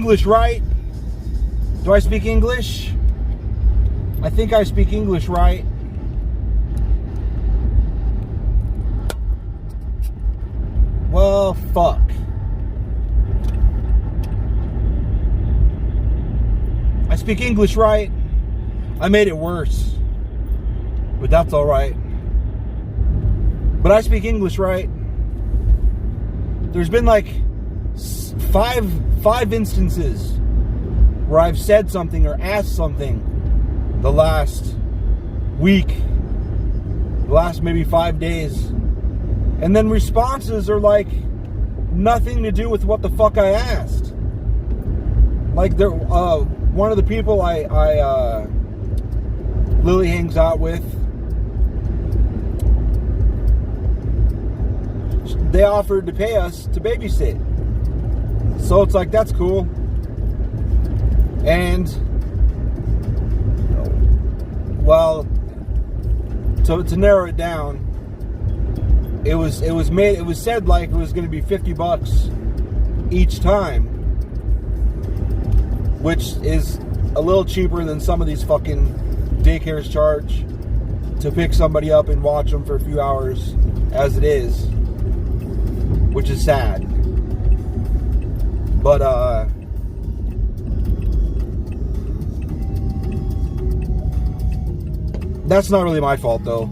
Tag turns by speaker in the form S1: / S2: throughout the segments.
S1: English right? Do I speak English? I think I speak English right. Well, fuck. I speak English right. I made it worse. But that's alright. But I speak English right. There's been like five instances where I've said something or asked something the last week, the last maybe 5 days, and then responses are like nothing to do with what the fuck I asked. Like there, one of the people Lily hangs out with, they offered to pay us to babysit. So it's like, that's cool. And well, to narrow it down, it was said like it was going to be $50 each time, which is a little cheaper than some of these fucking daycares charge to pick somebody up and watch them for a few hours as it is, which is sad. But that's not really my fault though.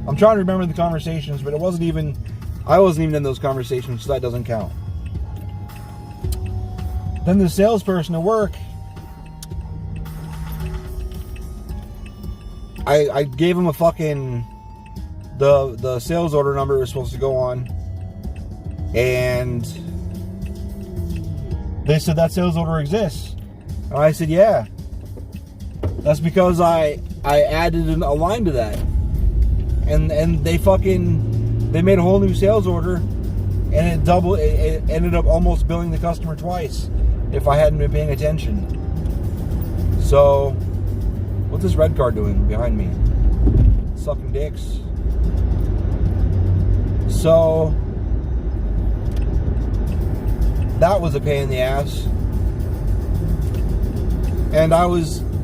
S1: I'm trying to remember the conversations, but I wasn't even in those conversations, so that doesn't count. Then the salesperson at work, I gave him a fucking the sales order number was supposed to go on, and they said that sales order exists. And I said, yeah. That's because I added a line to that. And they made a whole new sales order, and it ended up almost billing the customer twice if I hadn't been paying attention. So, what's this red car doing behind me? Sucking dicks. So, that was a pain in the ass. And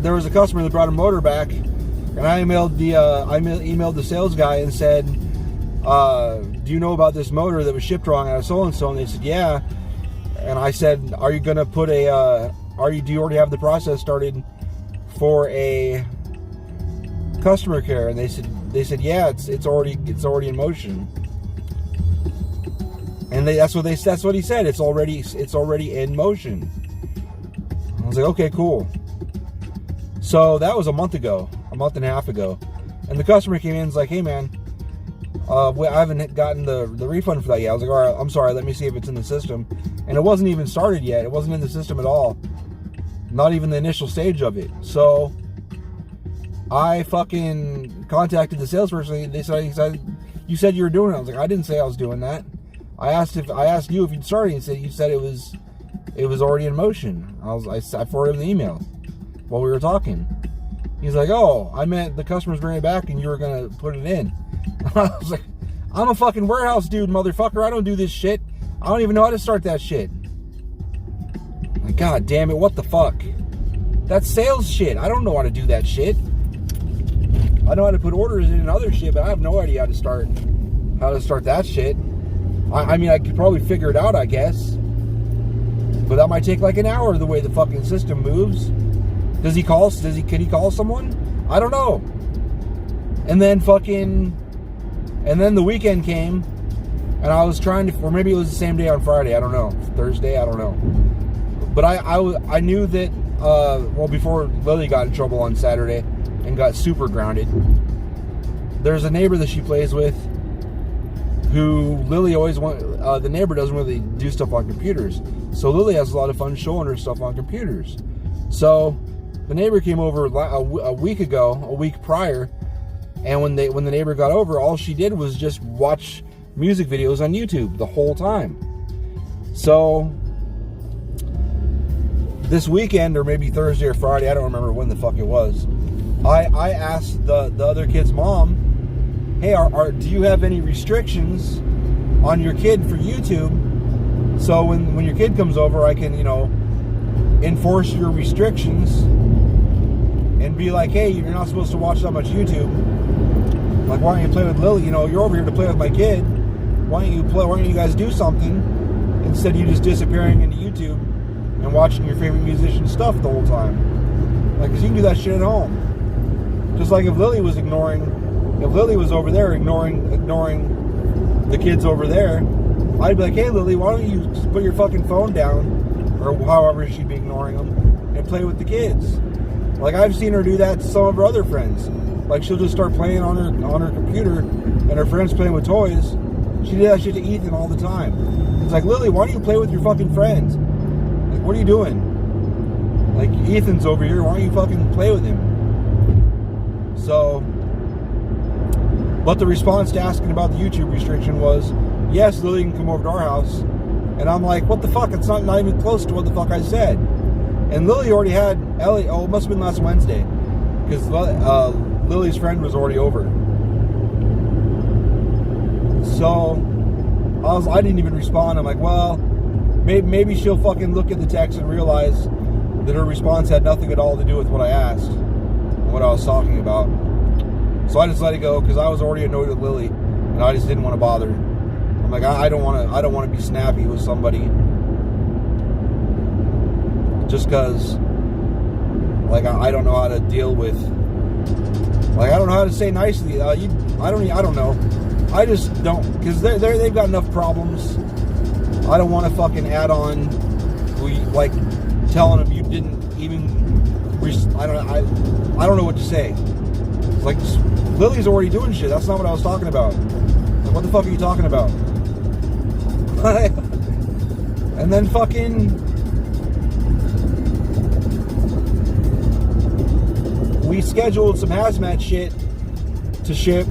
S1: there was a customer that brought a motor back, and I emailed the sales guy and said, do you know about this motor that was shipped wrong out of so-and-so? And they said, yeah. And I said, are you going to put do you already have the process started for a customer care? And they said, yeah, it's already in motion. And that's what he said. It's already in motion. I was like, okay, cool. So that was a month and a half ago. And the customer came in and was like, hey man, I haven't gotten the refund for that yet. I was like, all right, I'm sorry, let me see if it's in the system. And it wasn't even started yet. It wasn't in the system at all. Not even the initial stage of it. So I fucking contacted the salesperson. He said, you said you were doing it. I was like, I didn't say I was doing that. I asked you if you'd started. You said it was already in motion. I forwarded him the email while we were talking. He's like, oh, I meant the customer's bringing it back and you were gonna put it in. I was like, I'm a fucking warehouse dude, motherfucker. I don't do this shit. I don't even know how to start that shit. Like, God damn it, what the fuck? That's sales shit. I don't know how to do that shit. I know how to put orders in and other shit, but I have no idea how to start that shit. I mean, I could probably figure it out, I guess. But that might take like an hour the way the fucking system moves. Can he call someone? I don't know. And then the weekend came, and I was trying to, or maybe it was the same day on Friday, I don't know. Thursday, I don't know. But I knew that, before Lily got in trouble on Saturday and got super grounded, there's a neighbor that she plays with who Lily always the neighbor doesn't really do stuff on computers. So Lily has a lot of fun showing her stuff on computers. So the neighbor came over a week prior, and when the neighbor got over, all she did was just watch music videos on YouTube the whole time. So this weekend, or maybe Thursday or Friday, I don't remember when the fuck it was, I asked the other kid's mom, hey, do you have any restrictions on your kid for YouTube? So when your kid comes over, I can, enforce your restrictions and be like, hey, you're not supposed to watch that much YouTube. Like, why don't you play with Lily? You know, you're over here to play with my kid. Why don't you guys do something instead of you just disappearing into YouTube and watching your favorite musician's stuff the whole time? Like, because you can do that shit at home. Just like if Lily was over there ignoring the kids over there, I'd be like, hey, Lily, why don't you just put your fucking phone down, or however she'd be ignoring them, and play with the kids. Like, I've seen her do that to some of her other friends. Like, she'll just start playing on her computer, and her friends playing with toys. She did that shit to Ethan all the time. It's like, Lily, why don't you play with your fucking friends? Like, what are you doing? Like, Ethan's over here, why don't you fucking play with him? So, but the response to asking about the YouTube restriction was, yes, Lily can come over to our house. And I'm like, what the fuck? It's not even close to what the fuck I said. And Lily already had Ellie. Oh, it must have been last Wednesday, because Lily's friend was already over. So I didn't even respond. I'm like, well, maybe she'll fucking look at the text and realize that her response had nothing at all to do with what I asked and what I was talking about. So I just let it go, because I was already annoyed with Lily, and I just didn't want to bother. I'm like, I don't want to be snappy with somebody just because, like, I don't know how to deal with, like, I don't know how to say nicely. I don't know. I just don't, because they've got enough problems. I don't want to fucking add on, like, telling them you didn't even. I don't know what to say. Like, Lily's already doing shit. That's not what I was talking about. Like, what the fuck are you talking about? And then fucking, we scheduled some hazmat shit to ship,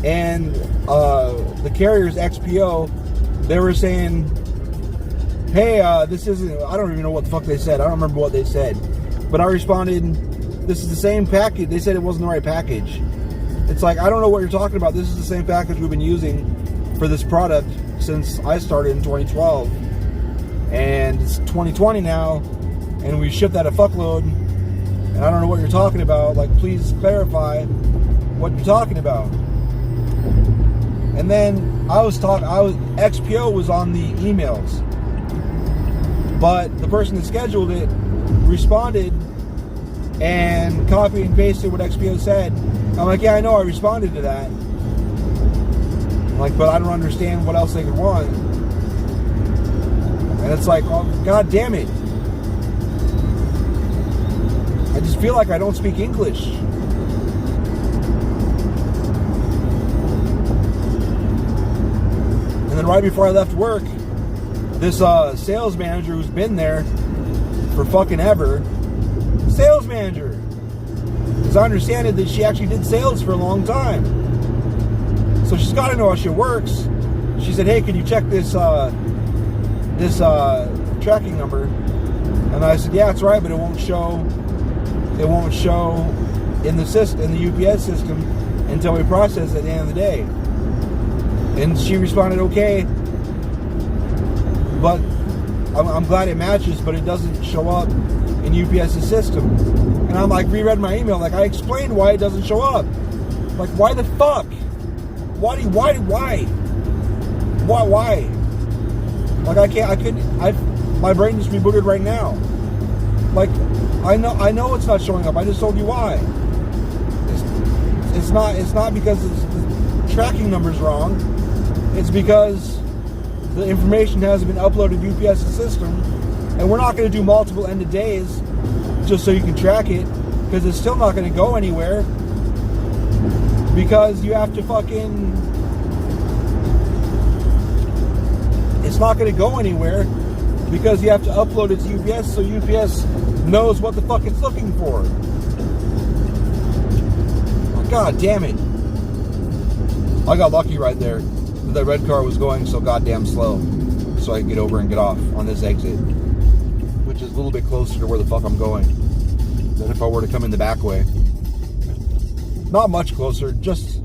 S1: and the carrier's XPO, they were saying, hey, this isn't, I don't even know what the fuck they said. I don't remember what they said. But I responded, this is the same package. They said it wasn't the right package. It's like, I don't know what you're talking about. This is the same package we've been using for this product since I started in 2012. And it's 2020 now, and we shipped that a fuckload. And I don't know what you're talking about. Like, please clarify what you're talking about. And then XPO was on the emails. But the person that scheduled it responded and copied and pasted what XPO said. I'm like, yeah, I know, I responded to that. I'm like, but I don't understand what else they could want. And it's like, oh, god damn it. I just feel like I don't speak English. And then right before I left work, this sales manager who's been there for fucking ever, sales manager, because I understand it that she actually did sales for a long time, so she's got to know how shit works. She said, hey, can you check this tracking number? And I said, yeah, it's right, but it won't show in the system, in the UPS system, until we process it at the end of the day. And she responded, okay, but I'm glad it matches, but it doesn't show up in UPS's system. And I'm like, reread my email, like, I explained why it doesn't show up. Like, why the fuck? Why? Like, my brain just rebooted right now. Like, I know it's not showing up. I just told you why. It's not because the tracking number's wrong. It's because the information hasn't been uploaded to UPS's system, and we're not going to do multiple end of days just so you can track it, because it's still not going to go anywhere, because you have to fucking, it's not going to go anywhere because you have to upload it to UPS so UPS knows what the fuck it's looking for. Oh, god damn it. I got lucky right there. The red car was going so goddamn slow, so I could get over and get off on this exit, which is a little bit closer to where the fuck I'm going than if I were to come in the back way. Not much closer, just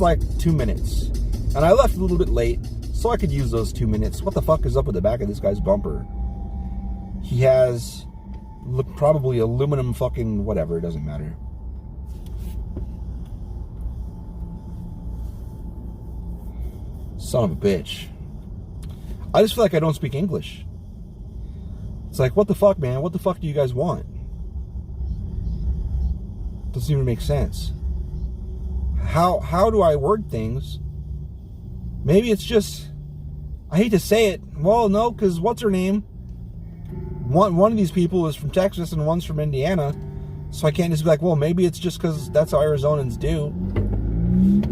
S1: like 2 minutes. And I left a little bit late, so I could use those 2 minutes. What the fuck is up with the back of this guy's bumper? He has probably aluminum fucking whatever. It doesn't matter. Son of a bitch. I just feel like I don't speak English. It's like, what the fuck, man? What the fuck do you guys want? Doesn't even make sense. How do I word things? Maybe it's just, I hate to say it. Well, no, because what's her name? One of these people is from Texas and one's from Indiana. So I can't just be like, well, maybe it's just because that's how Arizonans do.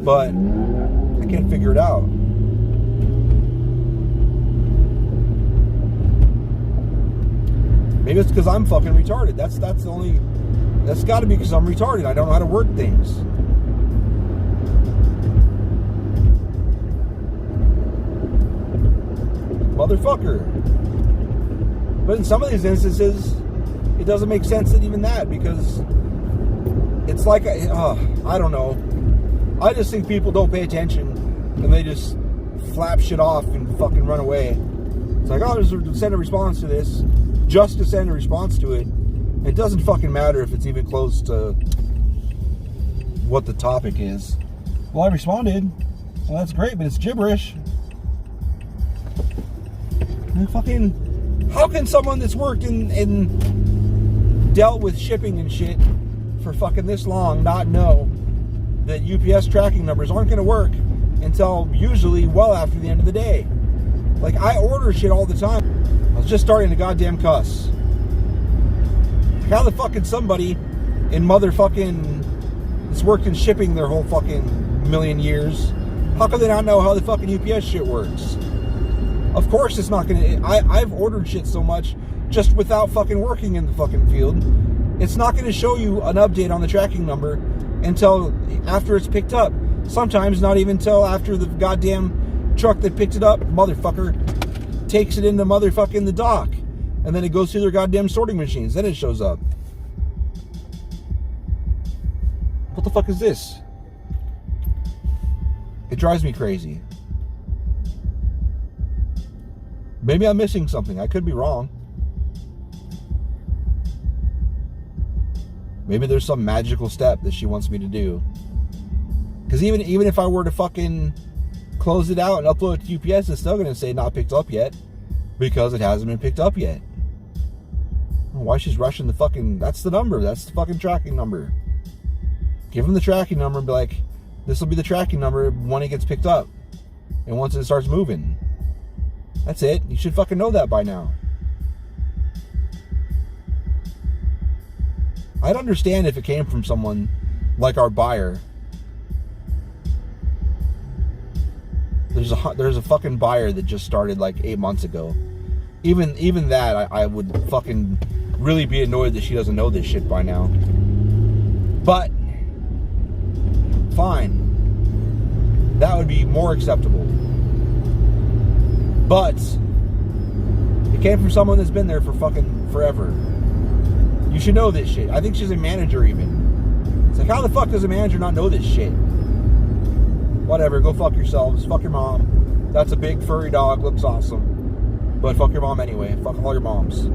S1: But I can't figure it out. Maybe it's because I'm fucking retarded. That's the only... That's got to be because I'm retarded. I don't know how to word things. Motherfucker. But in some of these instances, it doesn't make sense that even that, because it's like, I don't know. I just think people don't pay attention and they just flap shit off and fucking run away. It's like, oh, just send a response to this, just to send a response to it. It doesn't fucking matter if it's even close to what the topic is. Well, I responded. Well, that's great, but it's gibberish. And fucking, how can someone that's worked and dealt with shipping and shit for fucking this long not know that UPS tracking numbers aren't going to work until usually well after the end of the day? Like, I order shit all the time. I was just starting to goddamn cuss. How the fuck can somebody in motherfucking that's worked in shipping their whole fucking million years, how can they not know how the fucking UPS shit works? Of course it's not gonna... I've ordered shit so much just without fucking working in the fucking field. It's not gonna show you an update on the tracking number until after it's picked up. Sometimes not even until after the goddamn truck that picked it up, motherfucker, takes it into motherfucking the dock. And then it goes through their goddamn sorting machines. Then it shows up. What the fuck is this? It drives me crazy. Maybe I'm missing something. I could be wrong. Maybe there's some magical step that she wants me to do. Because even if I were to fucking close it out and upload it to UPS, it's still going to say not picked up yet. Because it hasn't been picked up yet. Why she's rushing the fucking... That's the number. That's the fucking tracking number. Give them the tracking number and be like, this will be the tracking number when it gets picked up. And once it starts moving. That's it. You should fucking know that by now. I'd understand if it came from someone like our buyer. There's a fucking buyer that just started like 8 months ago. Even that, I would fucking really be annoyed that she doesn't know this shit by now. But fine. That would be more acceptable. But it came from someone that's been there for fucking forever. You should know this shit. I think she's a manager even. It's like, how the fuck does a manager not know this shit? Whatever, go fuck yourselves. Fuck your mom. That's a big furry dog, looks awesome. But fuck your mom anyway. Fuck all your moms.